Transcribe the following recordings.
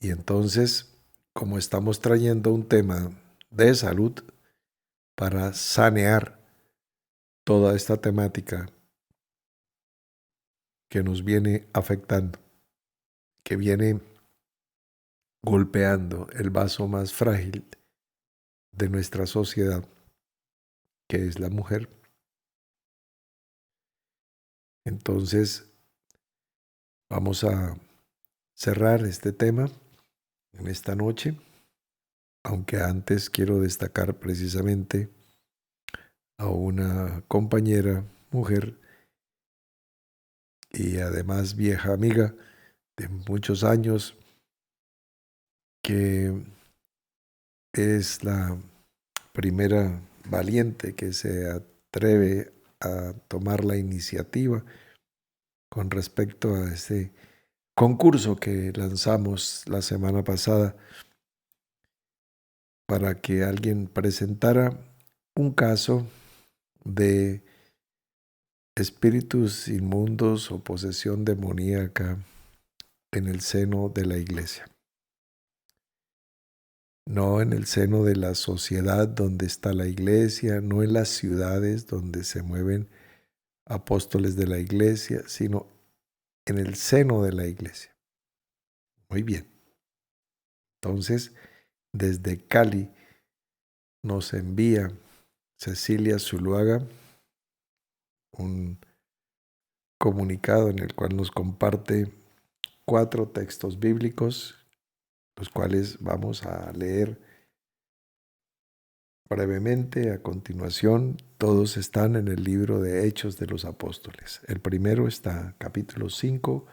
Y entonces, como estamos trayendo un tema de salud para sanear toda esta temática que nos viene afectando, que viene golpeando el vaso más frágil de nuestra sociedad, que es la mujer. Entonces, vamos a cerrar este tema en esta noche, aunque antes quiero destacar precisamente a una compañera mujer y además vieja amiga de muchos años, que es la primera valiente que se atreve a tomar la iniciativa con respecto a ese concurso que lanzamos la semana pasada para que alguien presentara un caso de espíritus inmundos o posesión demoníaca en el seno de la iglesia. No en el seno de la sociedad donde está la iglesia, no en las ciudades donde se mueven apóstoles de la iglesia, sino en el seno de la iglesia. Muy bien. Entonces, desde Cali nos envía Cecilia Zuluaga un comunicado en el cual nos comparte 4 textos bíblicos, los cuales vamos a leer brevemente a continuación. Todos están en el libro de Hechos de los Apóstoles. El primero está capítulo 5,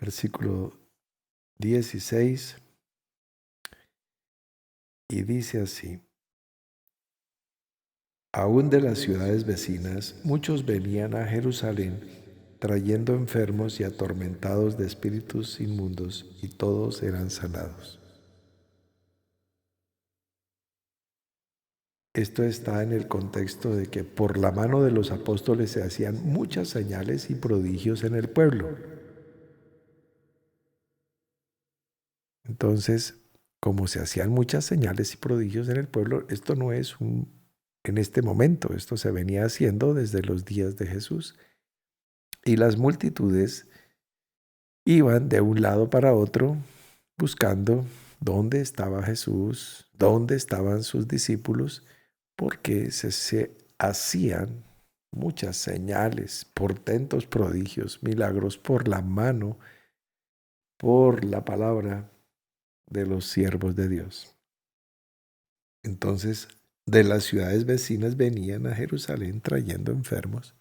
versículo 16, y dice así: Aún de las ciudades vecinas, muchos venían a Jerusalén trayendo enfermos y atormentados de espíritus inmundos, y todos eran sanados. Esto está en el contexto de que por la mano de los apóstoles se hacían muchas señales y prodigios en el pueblo. Entonces, como se hacían muchas señales y prodigios en el pueblo, esto no es en este momento, esto se venía haciendo desde los días de Jesús. Y las multitudes iban de un lado para otro buscando dónde estaba Jesús, dónde estaban sus discípulos, porque se hacían muchas señales, portentos, prodigios, milagros por la mano, por la palabra de los siervos de Dios. Entonces, de las ciudades vecinas venían a Jerusalén trayendo enfermos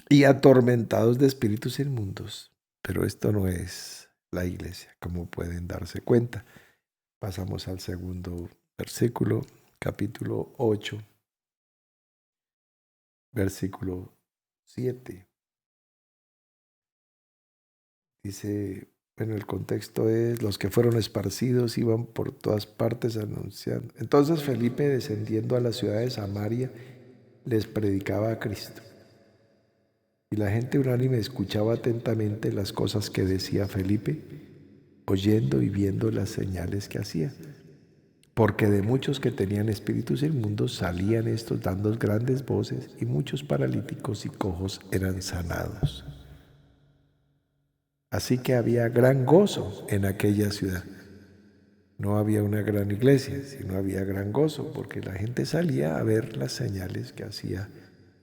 y atormentados de espíritus inmundos. Pero esto no es la iglesia, como pueden darse cuenta. Pasamos al segundo versículo, capítulo 8, versículo 7. Dice, bueno, el contexto es: los que fueron esparcidos iban por todas partes anunciando. Entonces Felipe, descendiendo a la ciudad de Samaria, les predicaba a Cristo. Y la gente unánime escuchaba atentamente las cosas que decía Felipe, oyendo y viendo las señales que hacía. Porque de muchos que tenían espíritus inmundos salían estos dando grandes voces, y muchos paralíticos y cojos eran sanados. Así que había gran gozo en aquella ciudad. No había una gran iglesia, sino había gran gozo, porque la gente salía a ver las señales que hacía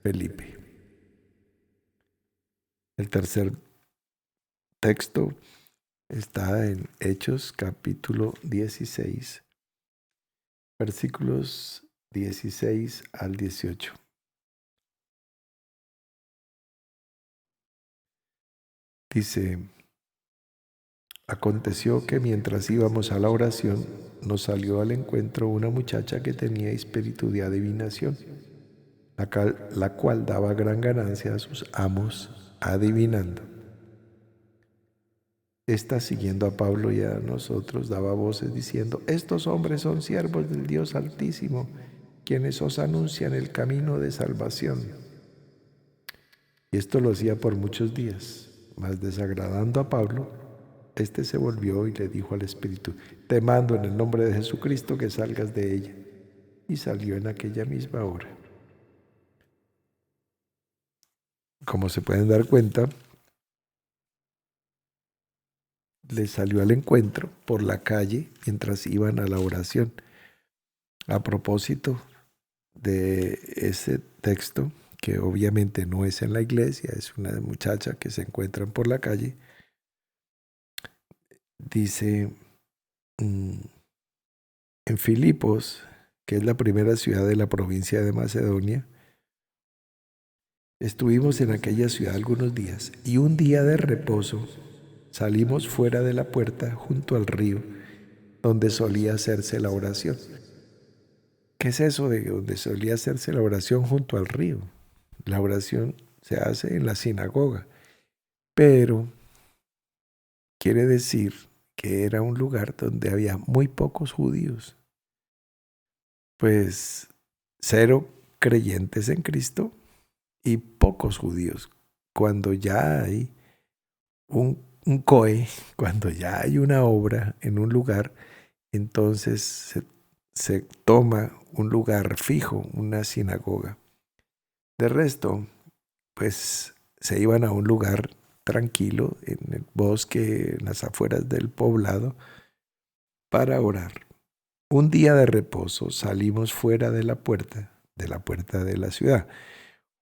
Felipe. El tercer texto está en Hechos capítulo 16, versículos 16 al 18. Dice: aconteció que mientras íbamos a la oración, nos salió al encuentro una muchacha que tenía espíritu de adivinación, la cual daba gran ganancia a sus amos adivinando. Esta, siguiendo a Pablo y a nosotros, daba voces diciendo: estos hombres son siervos del Dios Altísimo, quienes os anuncian el camino de salvación. Y esto lo hacía por muchos días, mas desagradando a Pablo, Este se volvió y le dijo al espíritu: te mando en el nombre de Jesucristo que salgas de ella. Y salió en aquella misma hora. Como se pueden dar cuenta, le salió al encuentro por la calle mientras iban a la oración. A propósito de ese texto, que obviamente no es en la iglesia, es una muchacha que se encuentran por la calle, dice en Filipos, que es la primera ciudad de la provincia de Macedonia, estuvimos en aquella ciudad algunos días y un día de reposo salimos fuera de la puerta junto al río donde solía hacerse la oración. ¿Qué es eso de donde solía hacerse la oración junto al río? La oración se hace en la sinagoga, pero quiere decir que era un lugar donde había muy pocos judíos, pues cero creyentes en Cristo y pocos judíos. Cuando ya hay un COE, cuando ya hay una obra en un lugar, entonces se toma un lugar fijo, una sinagoga. De resto, pues se iban a un lugar tranquilo, en el bosque, en las afueras del poblado, para orar. Un día de reposo salimos fuera de la puerta de la ciudad,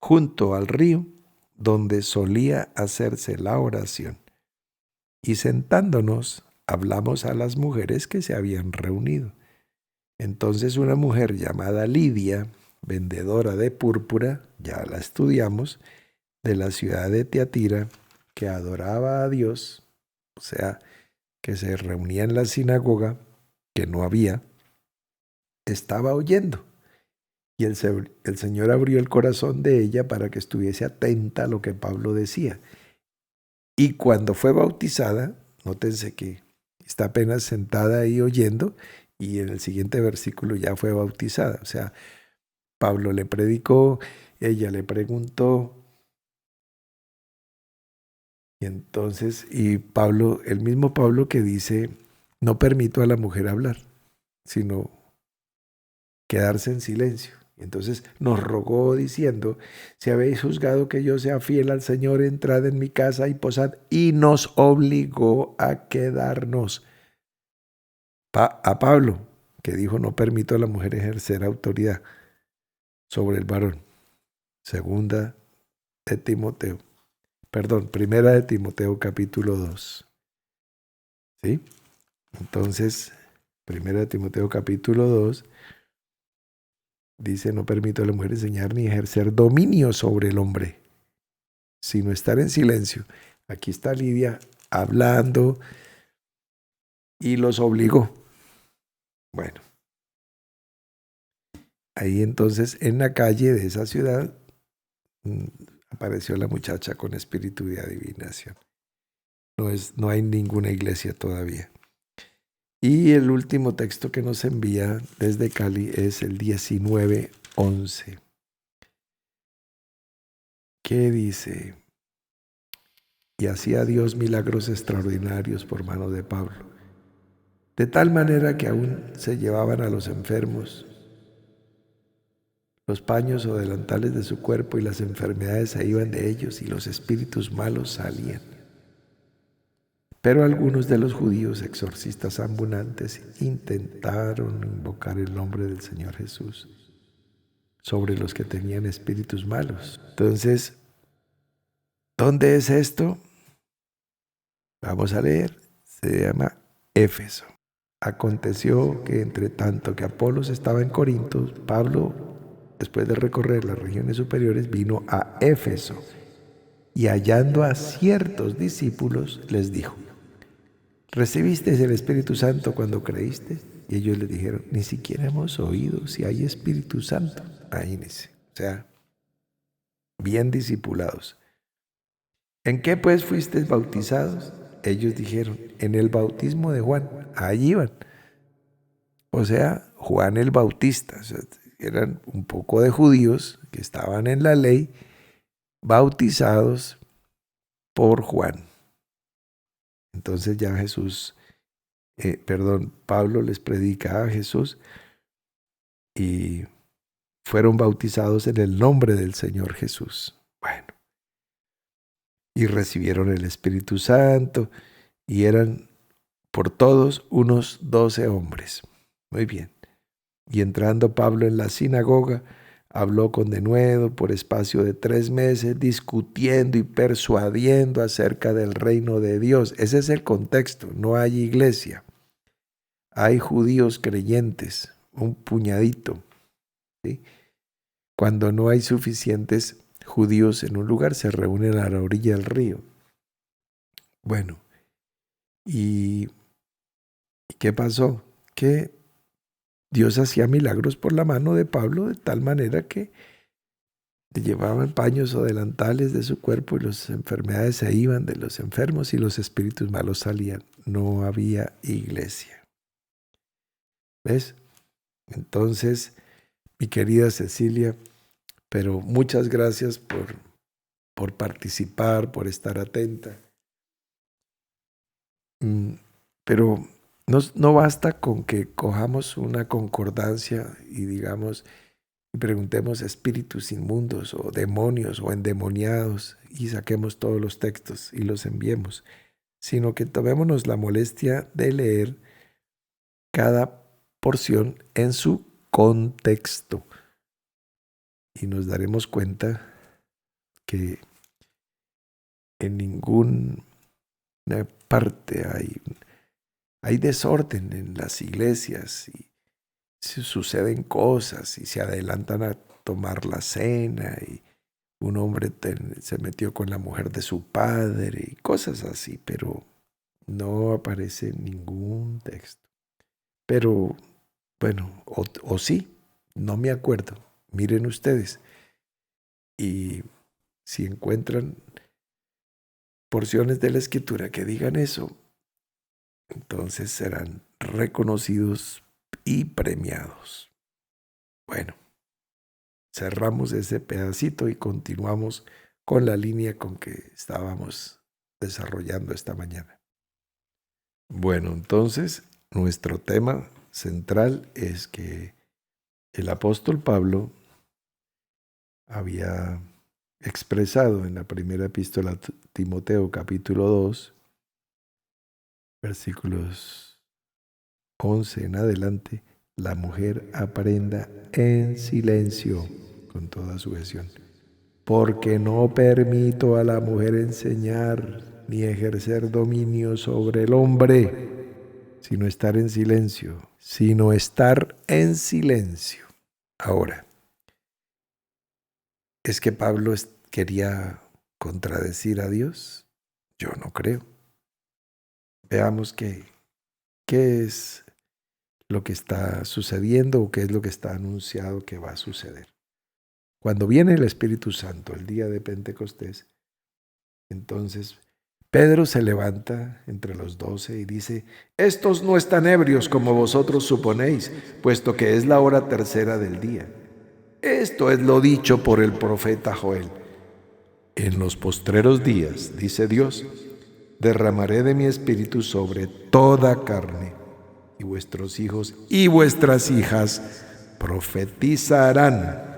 junto al río donde solía hacerse la oración. Y sentándonos, hablamos a las mujeres que se habían reunido. Entonces una mujer llamada Lidia, vendedora de púrpura, ya la estudiamos, de la ciudad de Tiatira, que adoraba a Dios, o sea, que se reunía en la sinagoga, que no había, estaba oyendo. Y el Señor abrió el corazón de ella para que estuviese atenta a lo que Pablo decía. Y cuando fue bautizada, nótense que está apenas sentada ahí oyendo, y en el siguiente versículo ya fue bautizada. O sea, Pablo le predicó, ella le preguntó, y entonces, y Pablo, el mismo Pablo que dice, no permito a la mujer hablar, sino quedarse en silencio. Entonces nos rogó diciendo: si habéis juzgado que yo sea fiel al Señor, entrad en mi casa y posad. Y nos obligó a quedarnos. A Pablo, que dijo: no permito a la mujer ejercer autoridad sobre el varón. Primera de Timoteo capítulo 2. ¿Sí? Entonces, primera de Timoteo capítulo 2 dice: no permito a la mujer enseñar ni ejercer dominio sobre el hombre, sino estar en silencio. Aquí está Lidia hablando y los obligó. Bueno, ahí entonces en la calle de esa ciudad apareció la muchacha con espíritu de adivinación. No hay ninguna iglesia todavía. Y el último texto que nos envía desde Cali es el 19:11. ¿Qué dice? Y hacía Dios milagros extraordinarios por mano de Pablo, de tal manera que aún se llevaban a los enfermos los paños o delantales de su cuerpo, y las enfermedades se iban de ellos y los espíritus malos salían. Pero algunos de los judíos exorcistas ambulantes intentaron invocar el nombre del Señor Jesús sobre los que tenían espíritus malos. Entonces, ¿dónde es esto? Vamos a leer. Se llama Éfeso. Aconteció que entre tanto que Apolos estaba en Corinto, Pablo, después de recorrer las regiones superiores, vino a Éfeso y hallando a ciertos discípulos les dijo: ¿recibisteis el Espíritu Santo cuando creíste? Y ellos le dijeron: ni siquiera hemos oído si hay Espíritu Santo. Imagínense, o sea, bien discipulados. ¿En qué pues fuisteis bautizados? Ellos dijeron: en el bautismo de Juan. Allí iban. O sea, Juan el Bautista. O sea, eran un poco de judíos que estaban en la ley, bautizados por Juan. Entonces ya Pablo les predica a Jesús y fueron bautizados en el nombre del Señor Jesús. Bueno, y recibieron el Espíritu Santo y eran por todos unos 12 hombres. Muy bien. Y entrando Pablo en la sinagoga, habló con denuedo por espacio de 3 meses, discutiendo y persuadiendo acerca del reino de Dios. Ese es el contexto. No hay iglesia. Hay judíos creyentes, un puñadito, ¿sí? Cuando no hay suficientes judíos en un lugar, se reúnen a la orilla del río. Bueno, ¿y qué pasó? Que Dios hacía milagros por la mano de Pablo de tal manera que llevaban paños o delantales de su cuerpo y las enfermedades se iban de los enfermos y los espíritus malos salían. No había iglesia. ¿Ves? Entonces, mi querida Cecilia, pero muchas gracias por participar, por estar atenta. Pero no basta con que cojamos una concordancia y digamos y preguntemos espíritus inmundos o demonios o endemoniados y saquemos todos los textos y los enviemos, sino que tomémonos la molestia de leer cada porción en su contexto y nos daremos cuenta que en ninguna parte hay desorden en las iglesias y suceden cosas y se adelantan a tomar la cena y un hombre se metió con la mujer de su padre y cosas así, pero no aparece ningún texto. Pero bueno, o sí, no me acuerdo. Miren ustedes y si encuentran porciones de la escritura que digan eso, entonces serán reconocidos y premiados. Bueno, cerramos ese pedacito y continuamos con la línea con que estábamos desarrollando esta mañana. Bueno, entonces nuestro tema central es que el apóstol Pablo había expresado en la primera epístola a Timoteo capítulo 2, versículos 11 en adelante, la mujer aprenda en silencio con toda sujeción, porque no permito a la mujer enseñar ni ejercer dominio sobre el hombre, sino estar en silencio, Ahora, ¿es que Pablo quería contradecir a Dios? Yo no creo. Veamos qué es lo que está sucediendo o qué es lo que está anunciado que va a suceder. Cuando viene el Espíritu Santo, el día de Pentecostés, entonces Pedro se levanta entre los 12 y dice: estos no están ebrios como vosotros suponéis, puesto que es la hora tercera del día. Esto es lo dicho por el profeta Joel. En los postreros días, dice Dios, derramaré de mi espíritu sobre toda carne, y vuestros hijos y vuestras hijas profetizarán.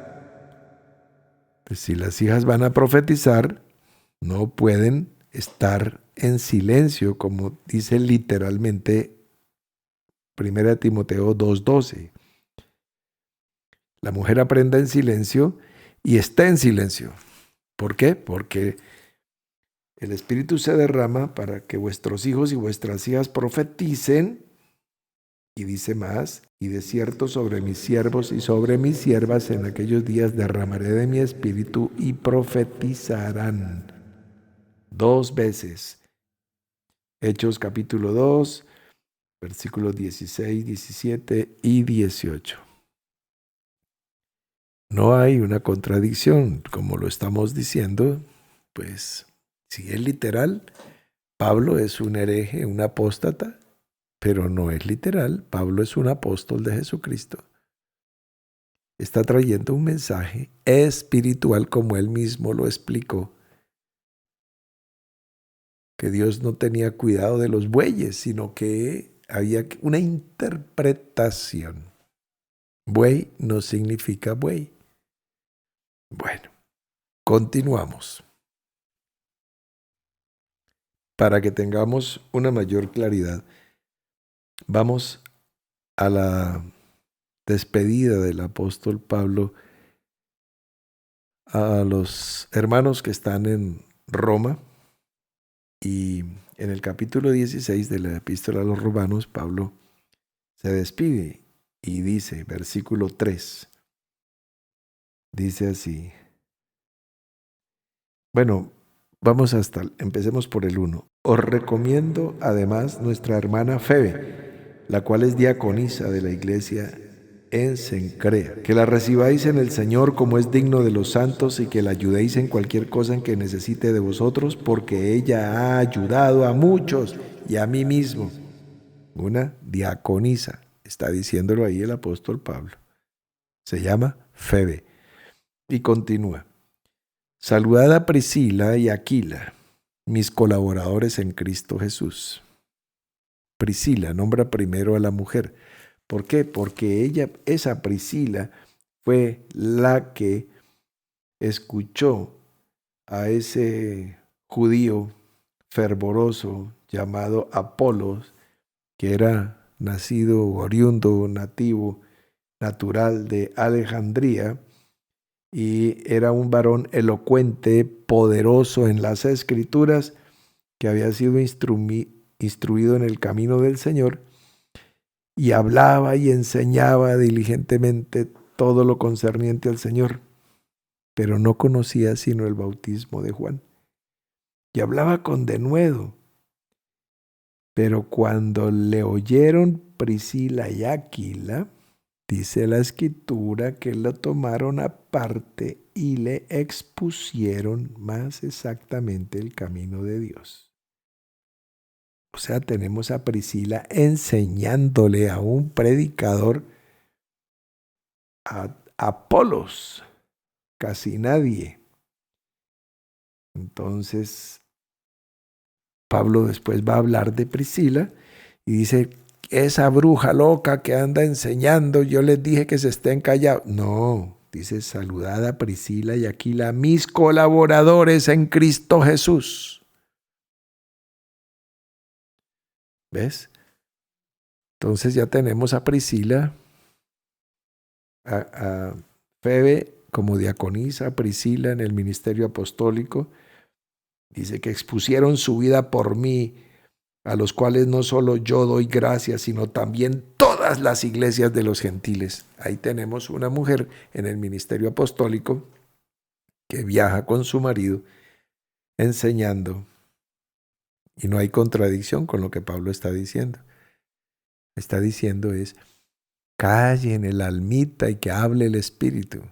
Pues si las hijas van a profetizar, no pueden estar en silencio, como dice literalmente 1 Timoteo 2:12. La mujer aprenda en silencio y está en silencio. ¿Por qué? Porque el Espíritu se derrama para que vuestros hijos y vuestras hijas profeticen. Y dice más: y de cierto sobre mis siervos y sobre mis siervas en aquellos días derramaré de mi espíritu y profetizarán. 2 veces. Hechos capítulo 2, versículos 16, 17 y 18. No hay una contradicción, como lo estamos diciendo, pues si es literal, Pablo es un hereje, un apóstata, pero no es literal, Pablo es un apóstol de Jesucristo. Está trayendo un mensaje espiritual como él mismo lo explicó, que Dios no tenía cuidado de los bueyes, sino que había una interpretación. Buey no significa buey. Bueno, continuamos. Para que tengamos una mayor claridad, vamos a la despedida del apóstol Pablo a los hermanos que están en Roma, y en el capítulo 16 de la epístola a los romanos, Pablo se despide y dice, versículo 3, dice así. Bueno, empecemos por el 1. Os recomiendo además nuestra hermana Febe, la cual es diaconisa de la iglesia en Cencrea, que la recibáis en el Señor como es digno de los santos y que la ayudéis en cualquier cosa en que necesite de vosotros, porque ella ha ayudado a muchos y a mí mismo. Una diaconisa, está diciéndolo ahí el apóstol Pablo. Se llama Febe. Y continúa. Saludad a Priscila y Aquila, mis colaboradores en Cristo Jesús. Priscila nombra primero a la mujer. ¿Por qué? Porque esa Priscila, fue la que escuchó a ese judío fervoroso llamado Apolos, que era nacido, oriundo, nativo, natural de Alejandría, y era un varón elocuente, poderoso en las Escrituras, que había sido instruido en el camino del Señor, y hablaba y enseñaba diligentemente todo lo concerniente al Señor, pero no conocía sino el bautismo de Juan. Y hablaba con denuedo, pero cuando le oyeron Priscila y Aquila, dice la Escritura que lo tomaron aparte y le expusieron más exactamente el camino de Dios. O sea, tenemos a Priscila enseñándole a un predicador, a Apolos, casi nadie. Entonces, Pablo después va a hablar de Priscila y dice, esa bruja loca que anda enseñando, yo les dije que se estén callados. No, dice, saludad a Priscila y Aquila, mis colaboradores en Cristo Jesús. ¿Ves? Entonces ya tenemos a Priscila, a Febe como diaconisa, a Priscila en el ministerio apostólico. Dice que expusieron su vida por mí, a los cuales no solo yo doy gracias, sino también todas las iglesias de los gentiles. Ahí tenemos una mujer en el ministerio apostólico que viaja con su marido enseñando, y no hay contradicción con lo que Pablo está diciendo. Está diciendo es, callen el almita y que hable el Espíritu.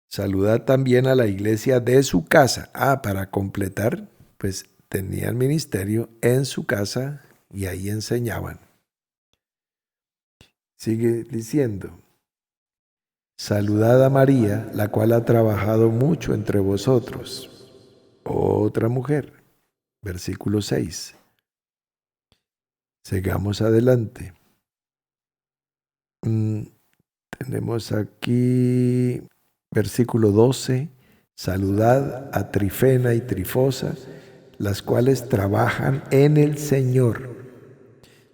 Saludad también a la iglesia de su casa. Para completar, pues tenían ministerio en su casa y ahí enseñaban. Sigue diciendo, saludad a María, la cual ha trabajado mucho entre vosotros. Otra mujer. Versículo 6. Sigamos adelante. Tenemos aquí, versículo 12. Saludad a Trifena y Trifosa, las cuales trabajan en el Señor.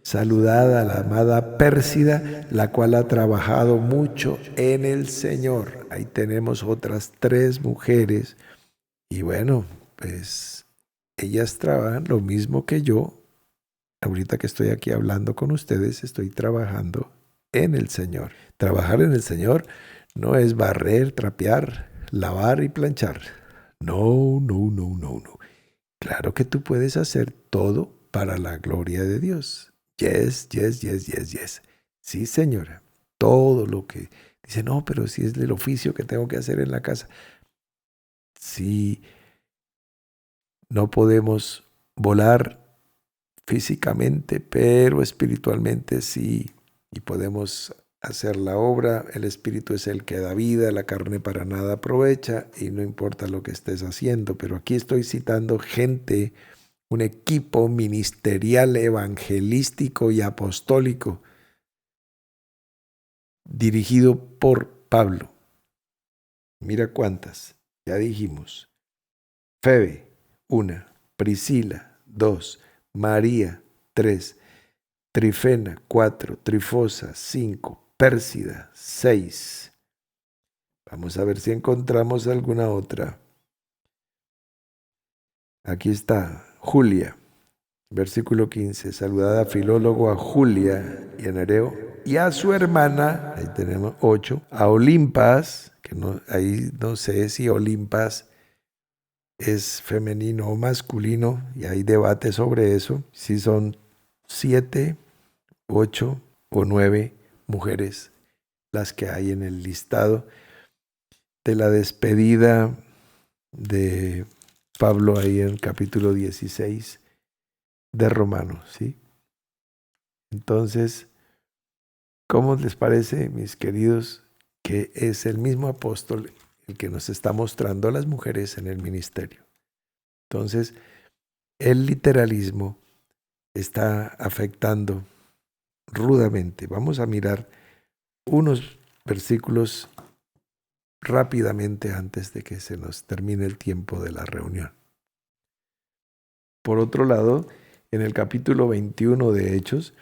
Saludad a la amada Pérsida, la cual ha trabajado mucho en el Señor. Ahí tenemos otras 3 mujeres. Y bueno, pues ellas trabajan lo mismo que yo. Ahorita que estoy aquí hablando con ustedes, estoy trabajando en el Señor. Trabajar en el Señor no es barrer, trapear, lavar y planchar. No, no, no, no, no. Claro que tú puedes hacer todo para la gloria de Dios. Yes, yes, yes, yes, yes. Sí, señora. Todo lo que dice, no, pero si es el oficio que tengo que hacer en la casa. Sí, no podemos volar físicamente, pero espiritualmente sí. Y podemos hacer la obra. El Espíritu es el que da vida, la carne para nada aprovecha y no importa lo que estés haciendo. Pero aquí estoy citando gente, un equipo ministerial, evangelístico y apostólico dirigido por Pablo. Mira cuántas, ya dijimos. Febe, 1. Priscila, 2. María, 3. Trifena, 4. Trifosa, 5. Pérsida, 6. Vamos a ver si encontramos alguna otra. Aquí está, Julia, versículo 15. Saludad a Filólogo, a Julia y a Nereo y a su hermana, ahí tenemos 8. A Olimpas, que no, ahí no sé si Olimpas es femenino o masculino, y hay debate sobre eso, si son 7, 8 o 9 mujeres las que hay en el listado de la despedida de Pablo ahí en el capítulo 16 de Romanos, ¿sí? Entonces, ¿cómo les parece, mis queridos, que es el mismo apóstol el que nos está mostrando a las mujeres en el ministerio? Entonces, el literalismo está afectando rudamente. Vamos a mirar unos versículos rápidamente antes de que se nos termine el tiempo de la reunión. Por otro lado, en el capítulo 21 de Hechos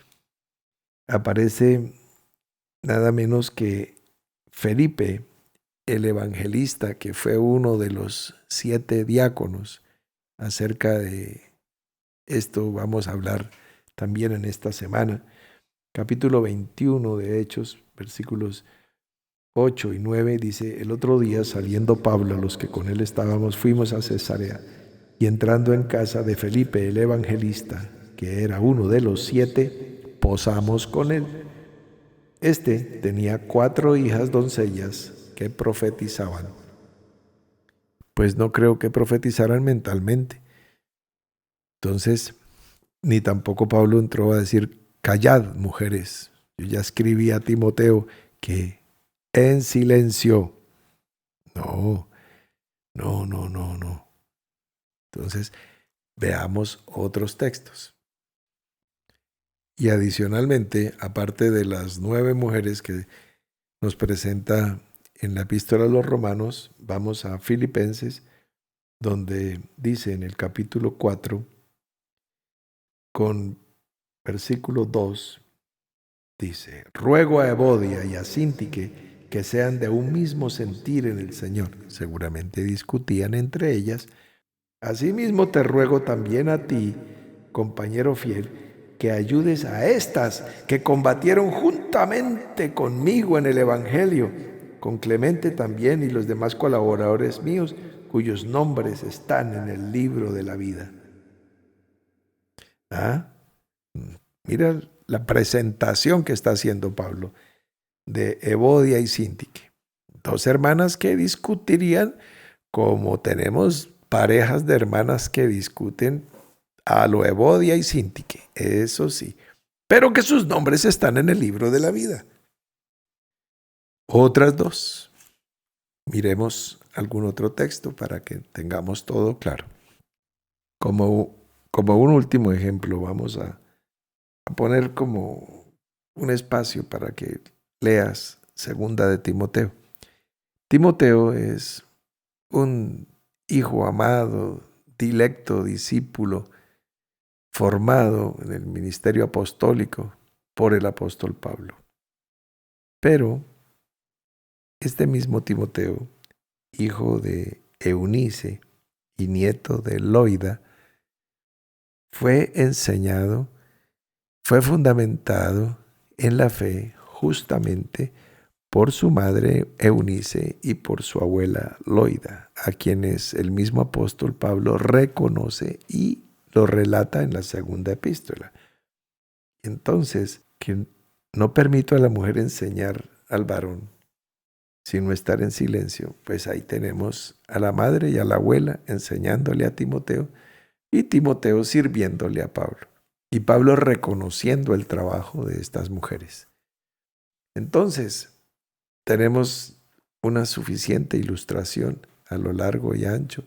aparece nada menos que Felipe, el evangelista, que fue uno de los 7 diáconos. Acerca de esto vamos a hablar también en esta semana. Capítulo 21 de Hechos, versículos 8 y 9, dice: el otro día, saliendo Pablo, los que con él estábamos, fuimos a Cesarea, y entrando en casa de Felipe, el evangelista, que era uno de los 7, posamos con él. Este tenía 4 hijas doncellas que profetizaban. Pues no creo que profetizaran mentalmente. Entonces, ni tampoco Pablo entró a decir: callad, mujeres. Yo ya escribí a Timoteo que en silencio. No, no, no, no, no. Entonces, veamos otros textos. Y adicionalmente, aparte de las 9 mujeres que nos presenta en la epístola a los Romanos, vamos a Filipenses, donde dice en el capítulo 4, con versículo 2, dice: ruego a Evodia y a Síntique que sean de un mismo sentir en el Señor. Seguramente discutían entre ellas. Asimismo te ruego también a ti, compañero fiel, que ayudes a estas que combatieron juntamente conmigo en el Evangelio, con Clemente también y los demás colaboradores míos, cuyos nombres están en el libro de la vida. ¿Ah? Mira la presentación que está haciendo Pablo de Evodia y Síntique. 2 hermanas que discutirían, como tenemos parejas de hermanas que discuten a lo Evodia y Síntique, eso sí, pero que sus nombres están en el libro de la vida. Otras 2. Miremos algún otro texto para que tengamos todo claro. Como un último ejemplo, vamos a poner como un espacio para que leas segunda de Timoteo. Timoteo es un hijo amado, dilecto, discípulo, formado en el ministerio apostólico por el apóstol Pablo. Pero este mismo Timoteo, hijo de Eunice y nieto de Loida, fue enseñado, fue fundamentado en la fe justamente por su madre Eunice y por su abuela Loida, a quienes el mismo apóstol Pablo reconoce y lo relata en la segunda epístola. Entonces, que no permito a la mujer enseñar al varón, sino estar en silencio, pues ahí tenemos a la madre y a la abuela enseñándole a Timoteo y Timoteo sirviéndole a Pablo. Y Pablo reconociendo el trabajo de estas mujeres. Entonces, tenemos una suficiente ilustración a lo largo y ancho,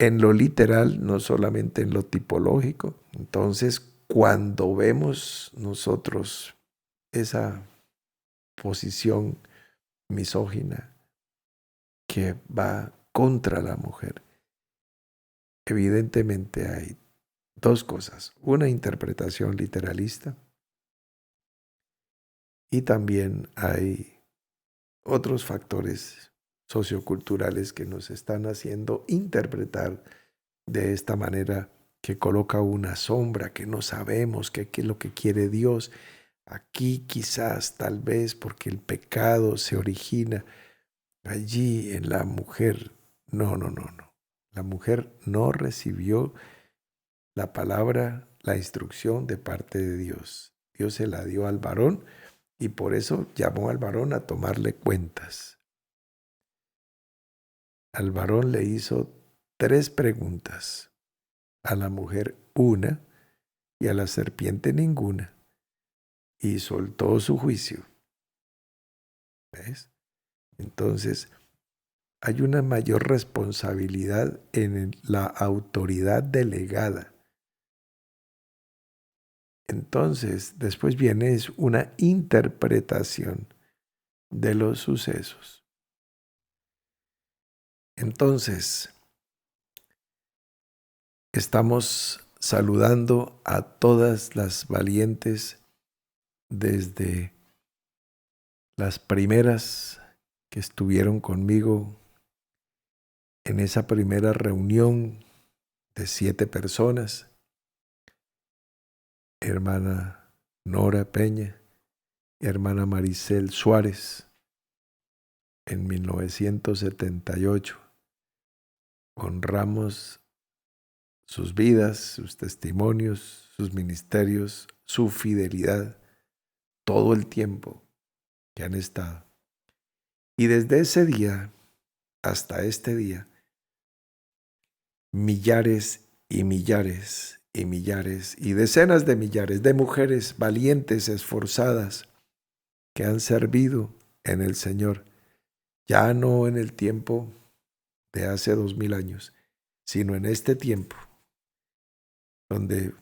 en lo literal, no solamente en lo tipológico. Entonces, cuando vemos nosotros esa posición misógina que va contra la mujer, evidentemente hay dos cosas: una interpretación literalista y también hay otros factores socioculturales que nos están haciendo interpretar de esta manera, que coloca una sombra que no sabemos qué es lo que quiere Dios. Aquí quizás, tal vez, porque el pecado se origina allí en la mujer. No, no, no, no. La mujer no recibió la palabra, la instrucción de parte de Dios. Dios se la dio al varón y por eso llamó al varón a tomarle cuentas. Al varón le hizo 3 preguntas, a la mujer una y a la serpiente ninguna, y soltó su juicio. ¿Ves? Entonces, hay una mayor responsabilidad en la autoridad delegada. Entonces, después viene es una interpretación de los sucesos. Entonces, estamos saludando a todas las valientes desde las primeras que estuvieron conmigo en esa primera reunión de 7 personas. Hermana Nora Peña, hermana Maricel Suárez, en 1978. Honramos sus vidas, sus testimonios, sus ministerios, su fidelidad, todo el tiempo que han estado. Y desde ese día hasta este día, millares y millares y millares y decenas de millares de mujeres valientes, esforzadas, que han servido en el Señor, ya no en el tiempo de hace 2000 años, sino en este tiempo, donde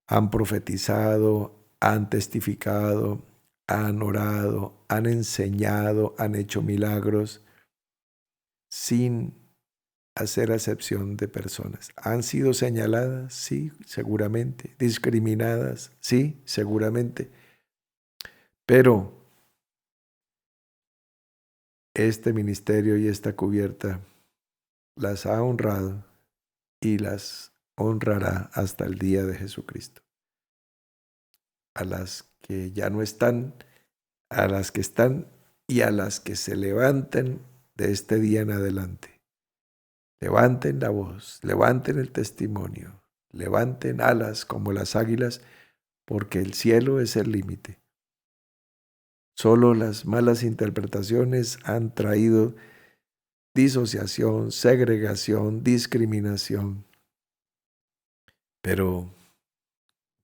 han profetizado, han testificado, han orado, han enseñado, han hecho milagros, sin hacer acepción de personas. ¿Han sido señaladas? Sí, seguramente. ¿Discriminadas? Sí, seguramente. Pero este ministerio y esta cubierta las ha honrado y las honrará hasta el día de Jesucristo. A las que ya no están, a las que están y a las que se levanten de este día en adelante. Levanten la voz, levanten el testimonio, levanten alas como las águilas, porque el cielo es el límite. Solo las malas interpretaciones han traído disociación, segregación, discriminación. Pero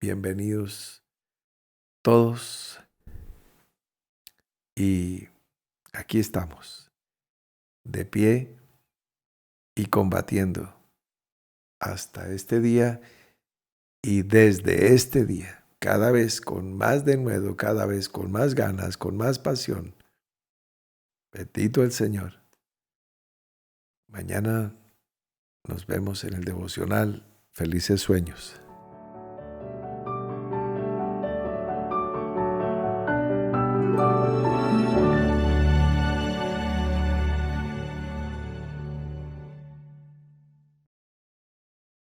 bienvenidos todos, y aquí estamos, de pie y combatiendo hasta este día, y desde este día, cada vez con más denuedo, cada vez con más ganas, con más pasión. Bendito el Señor. Mañana nos vemos en el devocional. Felices sueños.